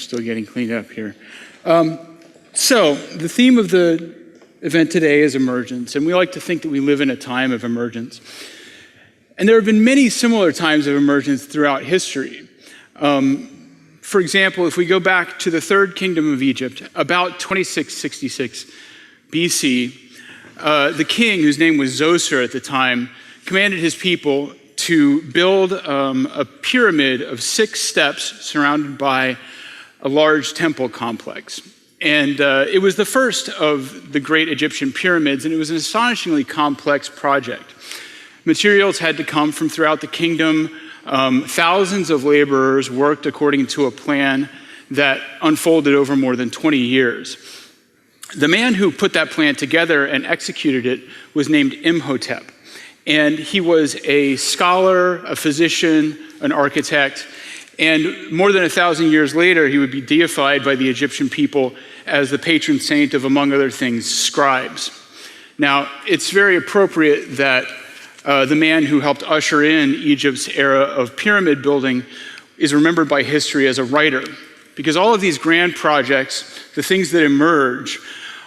are still getting cleaned up here. So the theme of the event today is emergence, and we like to think that we live in a time of emergence. And there have been many similar times of emergence throughout history. For example, if we go back to the Third Kingdom of Egypt, about 2666 BC, the king, whose name was Zoser at the time, commanded his people to build a pyramid of 6 steps surrounded by a large temple complex. And it was the first of the great Egyptian pyramids, and it was an astonishingly complex project. Materials had to come from throughout the kingdom. Thousands of laborers worked according to a plan that unfolded over more than 20 years. The man who put that plan together and executed it was named Imhotep. And he was a scholar, a physician, an architect. And more than 1,000 years later, he would be deified by the Egyptian people as the patron saint of, among other things, scribes. Now, it's very appropriate that the man who helped usher in Egypt's era of pyramid building is remembered by history as a writer, because all of these grand projects, the things that emerge,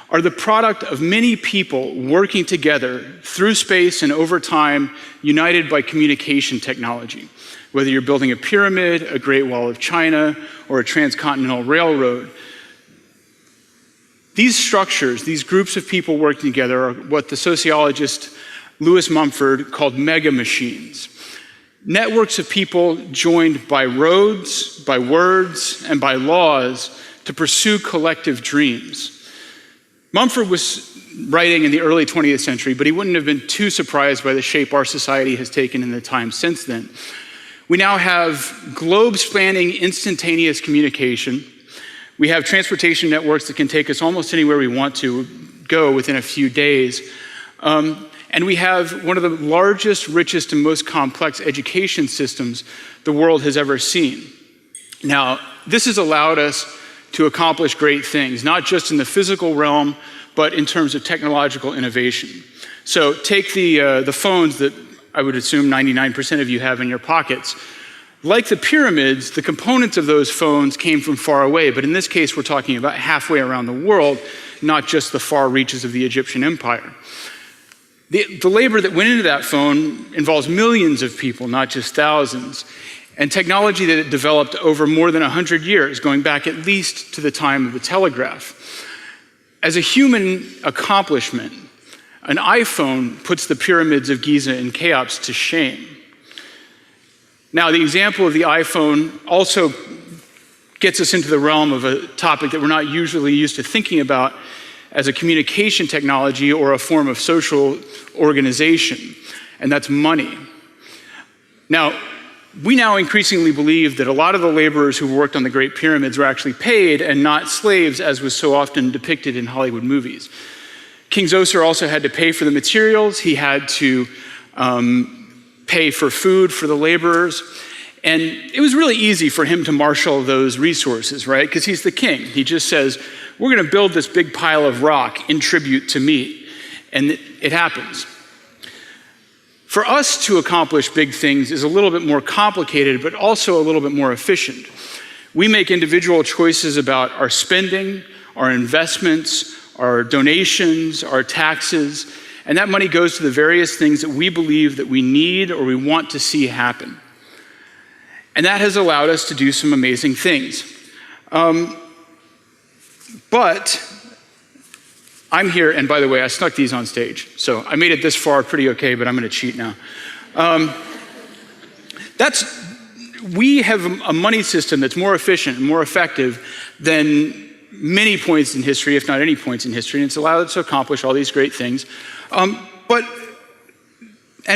are the product of many people working together through space and over time, united by communication technology. Whether you're building a pyramid, a Great Wall of China, or a transcontinental railroad, these structures, these groups of people working together, are what the sociologist Lewis Mumford called mega machines. Networks of people joined by roads, by words, and by laws to pursue collective dreams. Mumford was writing in the early 20th century, but he wouldn't have been too surprised by the shape our society has taken in the time since then. We now have globe-spanning instantaneous communication. We have transportation networks that can take us almost anywhere we want to go within a few days. And we have one of the largest, richest, and most complex education systems the world has ever seen. Now, this has allowed us to accomplish great things, not just in the physical realm, but in terms of technological innovation. So take the phones that I would assume 99% of you have in your pockets. Like the pyramids, the components of those phones came from far away, but in this case, we're talking about halfway around the world, not just the far reaches of the Egyptian empire. The labor that went into that phone involves millions of people, not just thousands, and technology that it developed over more than 100 years, going back at least to the time of the telegraph. As a human accomplishment, an iPhone puts the pyramids of Giza and Cheops to shame. Now, the example of the iPhone also gets us into the realm of a topic that we're not usually used to thinking about as a communication technology or a form of social organization, and that's money. Now, we now increasingly believe that a lot of the laborers who worked on the Great Pyramids were actually paid and not slaves, as was so often depicted in Hollywood movies. King Zoser also had to pay for the materials. He had to pay for food for the laborers. And it was really easy for him to marshal those resources, right? Because he's the king. He just says, we're going to build this big pile of rock in tribute to me. And it happens. For us to accomplish big things is a little bit more complicated, but also a little bit more efficient. We make individual choices about our spending, our investments, our donations, our taxes, and that money goes to the various things that we believe that we need or we want to see happen. And that has allowed us to do some amazing things. But I'm here, and by the way, I snuck these on stage. So I made it this far pretty okay, but I'm going to cheat now. We have a money system that's more efficient and more effective than many points in history, if not any points in history, and it's allowed us to accomplish all these great things. And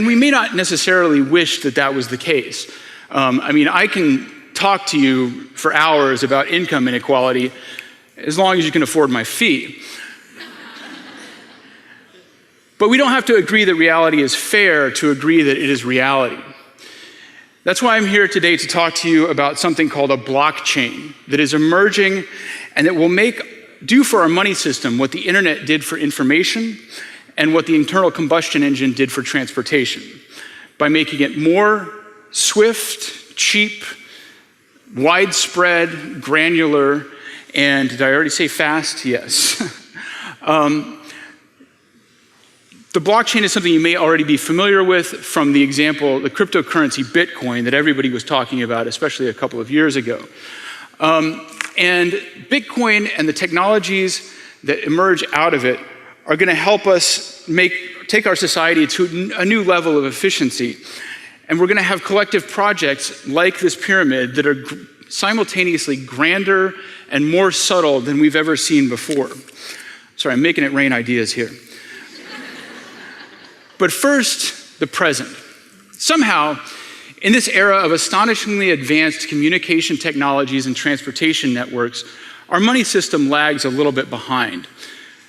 we may not necessarily wish that that was the case. I can talk to you for hours about income inequality as long as you can afford my fee. But we don't have to agree that reality is fair to agree that it is reality. That's why I'm here today to talk to you about something called a blockchain that is emerging and that will do for our money system what the internet did for information and what the internal combustion engine did for transportation, by making it more swift, cheap, widespread, granular, and did I already say fast? Yes. The blockchain is something you may already be familiar with from the example, the cryptocurrency Bitcoin that everybody was talking about, especially a couple of years ago. And Bitcoin and the technologies that emerge out of it are going to help us take our society to a new level of efficiency. And we're going to have collective projects like this pyramid that are simultaneously grander and more subtle than we've ever seen before. Sorry, I'm making it rain ideas here. But first, the present. Somehow, in this era of astonishingly advanced communication technologies and transportation networks, our money system lags a little bit behind.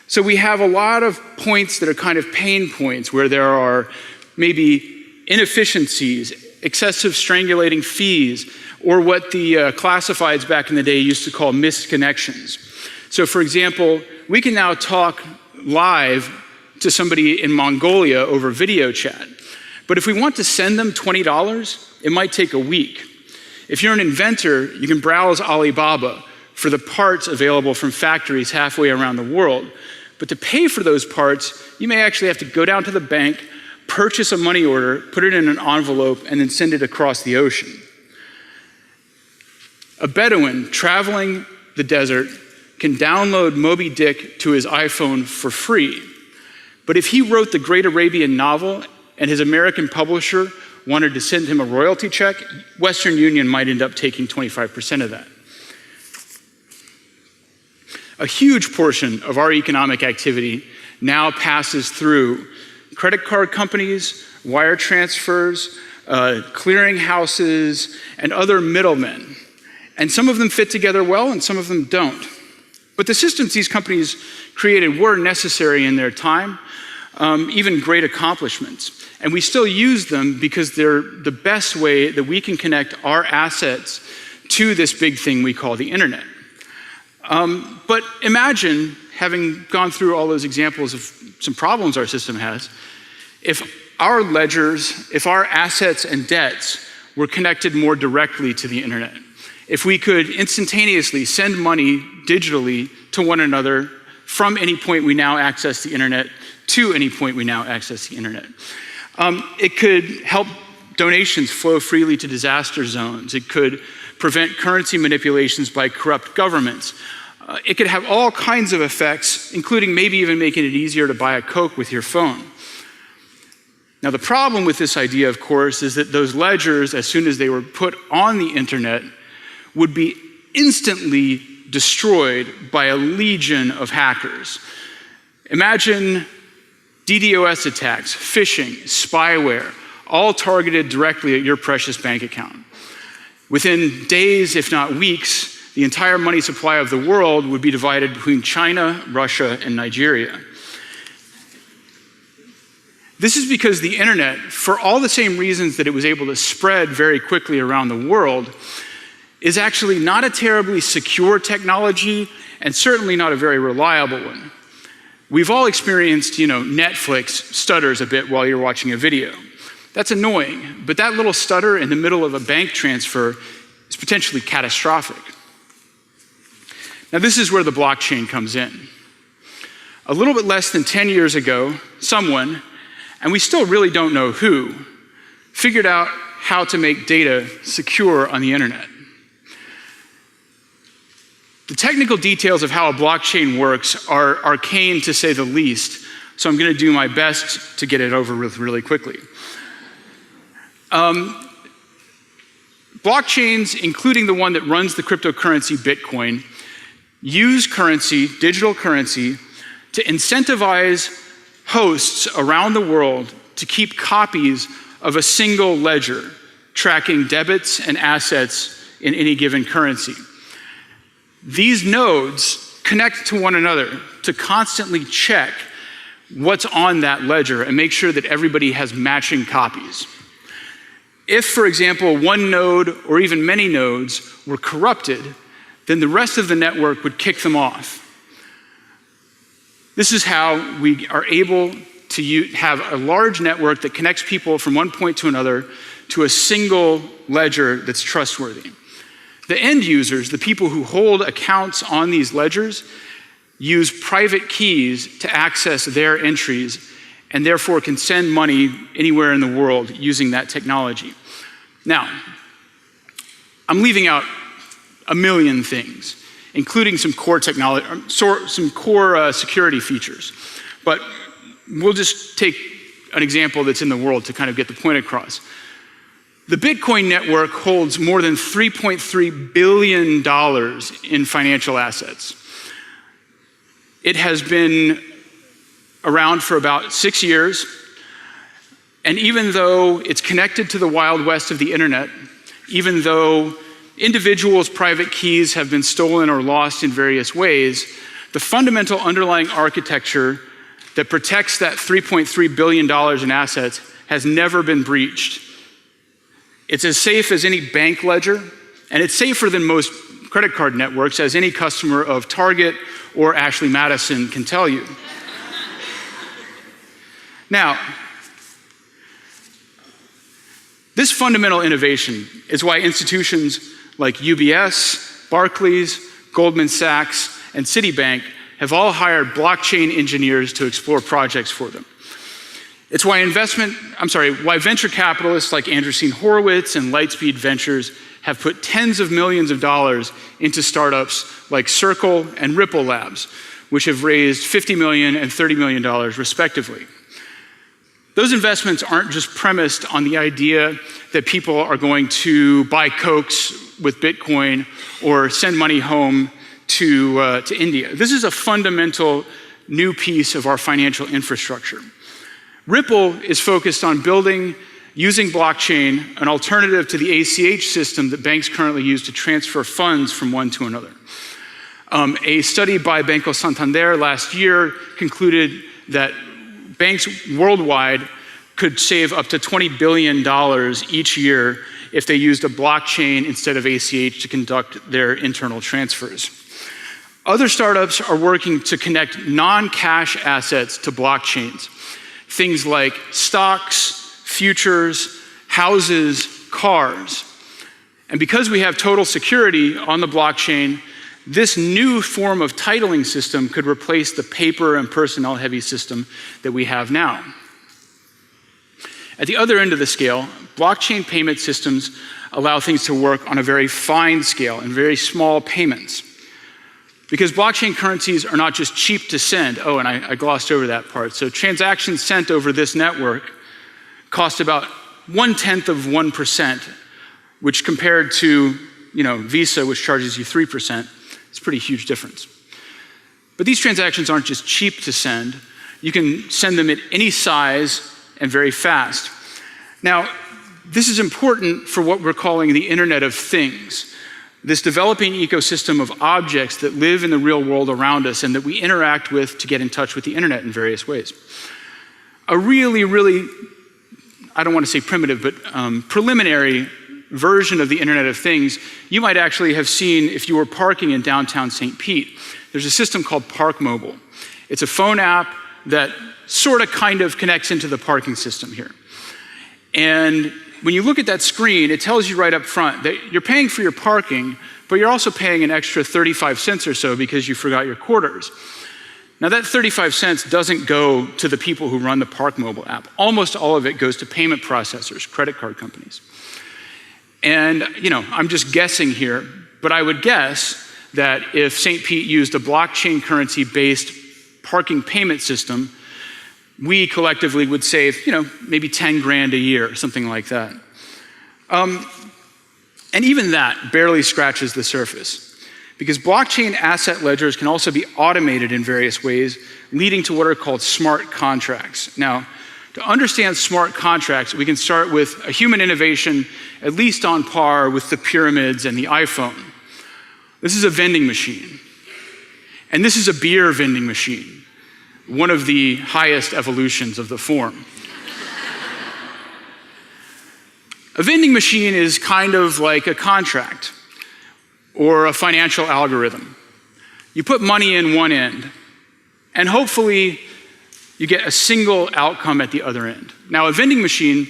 So we have a lot of points that are kind of pain points where there are maybe inefficiencies, excessive strangulating fees, or what the classifieds back in the day used to call missed connections. So for example, we can now talk live to somebody in Mongolia over video chat. But if we want to send them $20, it might take a week. If you're an inventor, you can browse Alibaba for the parts available from factories halfway around the world. But to pay for those parts, you may actually have to go down to the bank, purchase a money order, put it in an envelope, and then send it across the ocean. A Bedouin traveling the desert can download Moby Dick to his iPhone for free. But if he wrote the Great Arabian Novel and his American publisher wanted to send him a royalty check, Western Union might end up taking 25% of that. A huge portion of our economic activity now passes through credit card companies, wire transfers, clearing houses, and other middlemen. And some of them fit together well and some of them don't. But the systems these companies created were necessary in their time, even great accomplishments. And we still use them because they're the best way that we can connect our assets to this big thing we call the internet. But imagine, having gone through all those examples of some problems our system has, if our ledgers, if our assets and debts were connected more directly to the internet. If we could instantaneously send money digitally to one another from any point we now access the internet to any point we now access the internet. It could help donations flow freely to disaster zones. It could prevent currency manipulations by corrupt governments. It could have all kinds of effects, including maybe even making it easier to buy a Coke with your phone. Now, the problem with this idea, of course, is that those ledgers, as soon as they were put on the internet, would be instantly destroyed by a legion of hackers. Imagine DDoS attacks, phishing, spyware, all targeted directly at your precious bank account. Within days, if not weeks, the entire money supply of the world would be divided between China, Russia, and Nigeria. This is because the internet, for all the same reasons that it was able to spread very quickly around the world, is actually not a terribly secure technology and certainly not a very reliable one. We've all experienced, Netflix stutters a bit while you're watching a video. That's annoying, but that little stutter in the middle of a bank transfer is potentially catastrophic. Now, this is where the blockchain comes in. A little bit less than 10 years ago, someone, and we still really don't know who, figured out how to make data secure on the internet. The technical details of how a blockchain works are arcane to say the least, so I'm going to do my best to get it over with really quickly. Blockchains, including the one that runs the cryptocurrency Bitcoin, use currency, digital currency, to incentivize hosts around the world to keep copies of a single ledger, tracking debits and assets in any given currency. These nodes connect to one another to constantly check what's on that ledger and make sure that everybody has matching copies. If, for example, one node or even many nodes were corrupted, then the rest of the network would kick them off. This is how we are able to have a large network that connects people from one point to another to a single ledger that's trustworthy. The end users, the people who hold accounts on these ledgers, use private keys to access their entries and therefore can send money anywhere in the world using that technology. Now, I'm leaving out a million things, including some core technology, some core security features. But we'll just take an example that's in the world to kind of get the point across. The Bitcoin network holds more than $3.3 billion in financial assets. It has been around for about 6 years, and even though it's connected to the Wild West of the internet, even though individuals' private keys have been stolen or lost in various ways, the fundamental underlying architecture that protects that $3.3 billion in assets has never been breached. It's as safe as any bank ledger, and it's safer than most credit card networks, as any customer of Target or Ashley Madison can tell you. Now, this fundamental innovation is why institutions like UBS, Barclays, Goldman Sachs, and Citibank have all hired blockchain engineers to explore projects for them. It's why why venture capitalists like Andreessen Horowitz and Lightspeed Ventures have put tens of millions of dollars into startups like Circle and Ripple Labs, which have raised $50 million and $30 million respectively. Those investments aren't just premised on the idea that people are going to buy Cokes with Bitcoin or send money home to India. This is a fundamental new piece of our financial infrastructure. Ripple is focused on building, using blockchain, an alternative to the ACH system that banks currently use to transfer funds from one to another. A study by Banco Santander last year concluded that banks worldwide could save up to $20 billion each year if they used a blockchain instead of ACH to conduct their internal transfers. Other startups are working to connect non-cash assets to blockchains. Things like stocks, futures, houses, cars. And because we have total security on the blockchain, this new form of titling system could replace the paper and personnel-heavy system that we have now. At the other end of the scale, blockchain payment systems allow things to work on a very fine scale and very small payments. Because blockchain currencies are not just cheap to send. Oh, and I glossed over that part. So transactions sent over this network cost about 0.1%, which compared to Visa, which charges you 3%, it's a pretty huge difference. But these transactions aren't just cheap to send. You can send them at any size and very fast. Now, this is important for what we're calling the Internet of Things, this developing ecosystem of objects that live in the real world around us and that we interact with to get in touch with the internet in various ways. A really, I don't want to say primitive, but preliminary version of the Internet of Things you might actually have seen if you were parking in downtown St. Pete. There's a system called Park Mobile. It's a phone app that sort of kind of connects into the parking system here. And when you look at that screen, it tells you right up front that you're paying for your parking, but you're also paying an extra 35 cents or so because you forgot your quarters. Now that 35 cents doesn't go to the people who run the Park Mobile app. Almost all of it goes to payment processors, credit card companies. And I'm just guessing here, but I would guess that if St. Pete used a blockchain currency-based parking payment system, we collectively would save, maybe 10 grand a year, something like that. And even that barely scratches the surface, because blockchain asset ledgers can also be automated in various ways, leading to what are called smart contracts. Now, to understand smart contracts, we can start with a human innovation, at least on par with the pyramids and the iPhone. This is a vending machine. And this is a beer vending machine, one of the highest evolutions of the form. A vending machine is kind of like a contract or a financial algorithm. You put money in one end, and hopefully you get a single outcome at the other end. Now, a vending machine,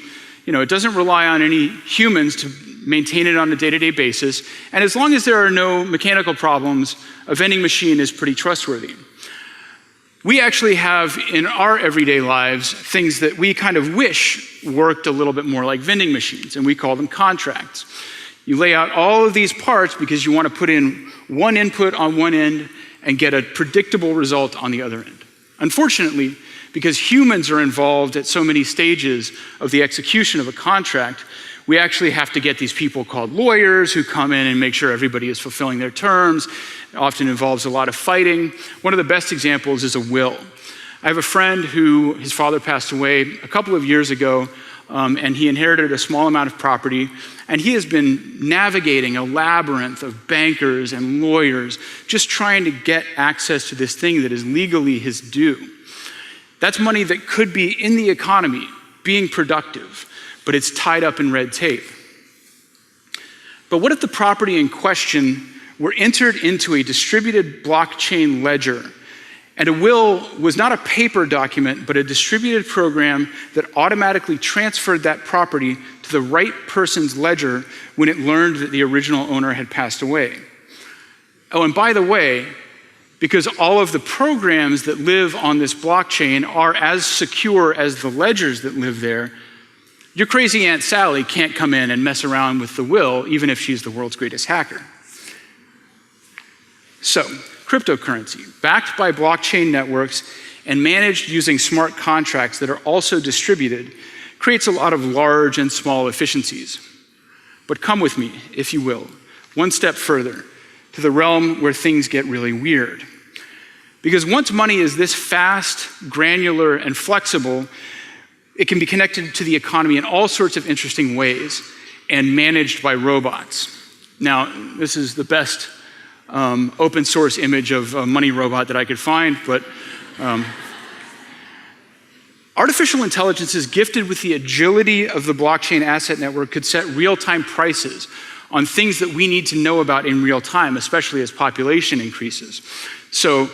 it doesn't rely on any humans to maintain it on a day-to-day basis, and as long as there are no mechanical problems, a vending machine is pretty trustworthy. We actually have in our everyday lives things that we kind of wish worked a little bit more like vending machines, and we call them contracts. You lay out all of these parts because you want to put in one input on one end and get a predictable result on the other end. Unfortunately, because humans are involved at so many stages of the execution of a contract, we actually have to get these people called lawyers who come in and make sure everybody is fulfilling their terms. It often involves a lot of fighting. One of the best examples is a will. I have a friend who, his father passed away a couple of years ago, and he inherited a small amount of property, and he has been navigating a labyrinth of bankers and lawyers just trying to get access to this thing that is legally his due. That's money that could be in the economy, being productive, but it's tied up in red tape. But what if the property in question were entered into a distributed blockchain ledger, and a will was not a paper document, but a distributed program that automatically transferred that property to the right person's ledger when it learned that the original owner had passed away? Oh, and by the way, because all of the programs that live on this blockchain are as secure as the ledgers that live there, your crazy Aunt Sally can't come in and mess around with the will, even if she's the world's greatest hacker. So, cryptocurrency, backed by blockchain networks and managed using smart contracts that are also distributed, creates a lot of large and small efficiencies. But come with me, if you will, one step further, to the realm where things get really weird. Because once money is this fast, granular, and flexible, it can be connected to the economy in all sorts of interesting ways and managed by robots. Now, this is the best open source image of a money robot that I could find, but artificial intelligences gifted with the agility of the blockchain asset network could set real-time prices on things that we need to know about in real time, especially as population increases. So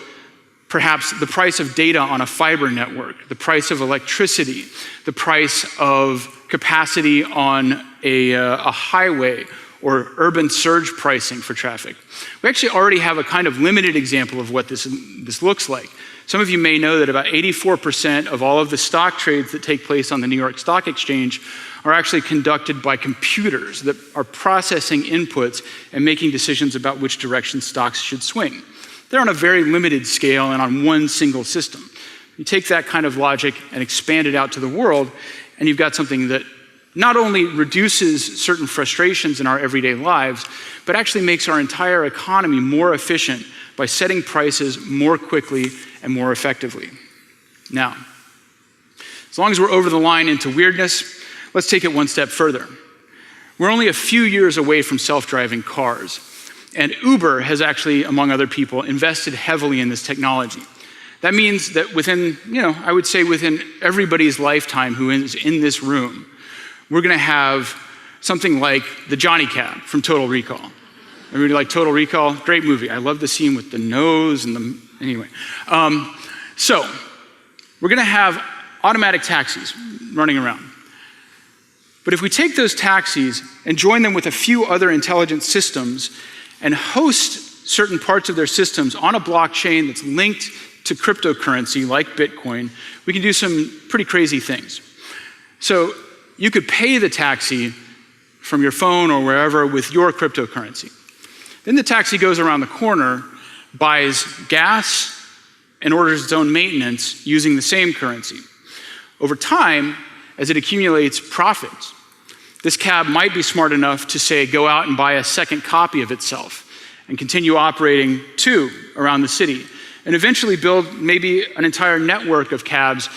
perhaps the price of data on a fiber network, the price of electricity, the price of capacity on a highway, or urban surge pricing for traffic. We actually already have a kind of limited example of what this looks like. Some of you may know that about 84% of all of the stock trades that take place on the New York Stock Exchange are actually conducted by computers that are processing inputs and making decisions about which direction stocks should swing. They're on a very limited scale and on one single system. You take that kind of logic and expand it out to the world, and you've got something that not only reduces certain frustrations in our everyday lives, but actually makes our entire economy more efficient by setting prices more quickly and more effectively. Now, as long as we're over the line into weirdness, let's take it one step further. We're only a few years away from self-driving cars, and Uber has actually, among other people, invested heavily in this technology. That means that within, I would say within everybody's lifetime who is in this room, we're gonna have something like the Johnny Cab from Total Recall. Everybody like Total Recall? Great movie. I love the scene with the nose and the, anyway. So, we're gonna have automatic taxis running around. But if we take those taxis and join them with a few other intelligent systems and host certain parts of their systems on a blockchain that's linked to cryptocurrency like Bitcoin, we can do some pretty crazy things. So, you could pay the taxi from your phone or wherever with your cryptocurrency. Then the taxi goes around the corner, buys gas, and orders its own maintenance using the same currency. Over time, as it accumulates profits, this cab might be smart enough to say, go out and buy a second copy of itself and continue operating two around the city, and eventually build maybe an entire network of cabs,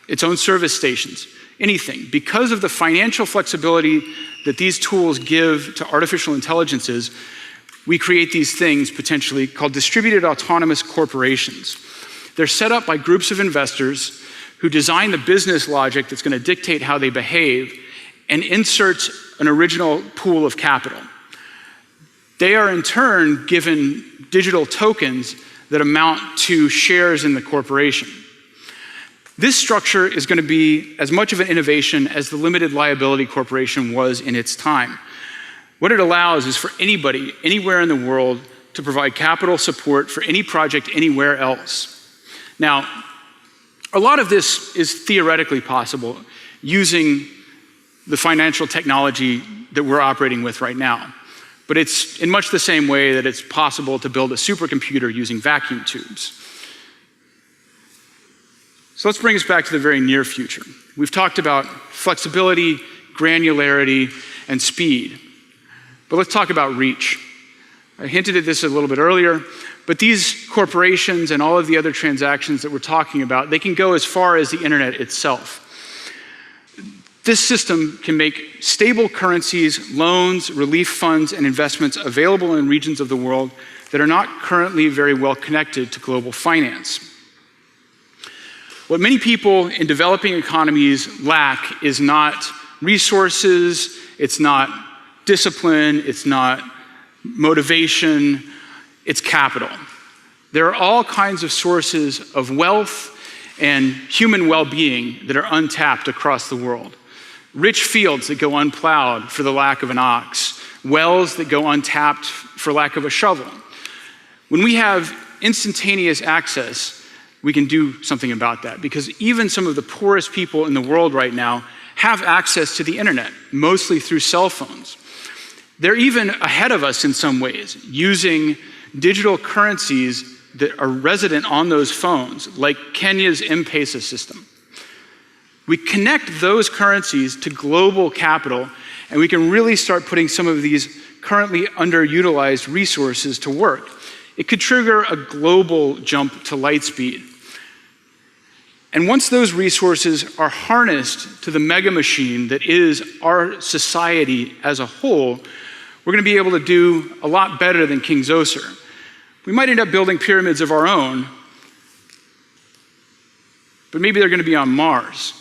its own service stations, anything. Because of the financial flexibility that these tools give to artificial intelligences, we create these things potentially called distributed autonomous corporations. They're set up by groups of investors who design the business logic that's going to dictate how they behave and insert an original pool of capital. They are in turn given digital tokens that amount to shares in the corporation. This structure is going to be as much of an innovation as the limited liability corporation was in its time. What it allows is for anybody, anywhere in the world, to provide capital support for any project anywhere else. Now, a lot of this is theoretically possible using the financial technology that we're operating with right now. But it's in much the same way that it's possible to build a supercomputer using vacuum tubes. So let's bring us back to the very near future. We've talked about flexibility, granularity, and speed. But let's talk about reach. I hinted at this a little bit earlier, but these corporations and all of the other transactions that we're talking about, they can go as far as the internet itself. This system can make stable currencies, loans, relief funds, and investments available in regions of the world that are not currently very well connected to global finance. What many people in developing economies lack is not resources, it's not discipline, it's not motivation, it's capital. There are all kinds of sources of wealth and human well-being that are untapped across the world. Rich fields that go unplowed for the lack of an ox, wells that go untapped for lack of a shovel. When we have instantaneous access, we can do something about that, because even some of the poorest people in the world right now have access to the internet, mostly through cell phones. They're even ahead of us in some ways, using digital currencies that are resident on those phones, like Kenya's M-Pesa system. We connect those currencies to global capital, and we can really start putting some of these currently underutilized resources to work. It could trigger a global jump to light speed. And once those resources are harnessed to the mega machine that is our society as a whole, we're going to be able to do a lot better than King Zoser. We might end up building pyramids of our own, but maybe they're going to be on Mars.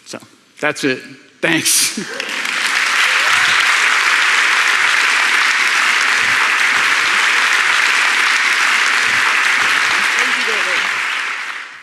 So that's it. Thanks.